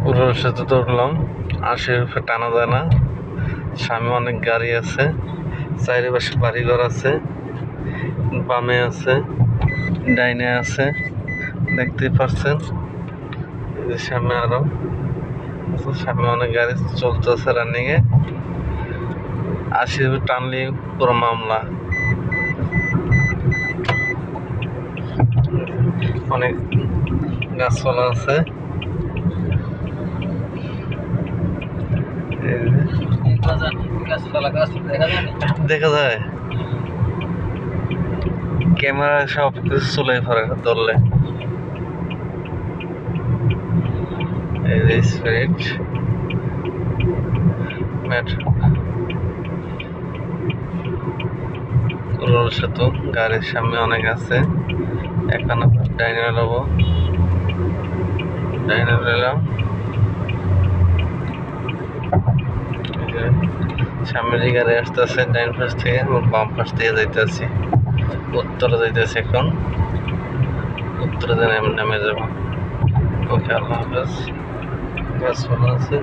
পুরো সেতু ধরলাম, আশেপাশে টানা যায় না। সামনে অনেক গাড়ি আছে, চারিপাশে বাড়িঘর আছে, বামে আছে, ডাইনে আছে, দেখতেই পাচ্ছেন। সামনে আরো সামনে অনেক গাড়ি চলতেছে রানিং এ। টানলে পুরো মামলা। অনেক গাছপালা আছে, দেখা যায় ক্যামেরা সব কিছু চলে পড়ে ধরলে। স্পিরিট রোড সেতু, গাড়ির সামনে অনেক আছে। এখন ডাইনে নেবো, ডাইনে নিলাম। সামনে যে গাড়ি আসতেছে ডাইন পাশ থেকে, বাম পাশ থেকে যাইতেছি, উত্তরে যাইতেছি। এখন উত্তরে নেমে যাবো। ওকে, আল্লাহ হাফেজ। গাছপালা আছে।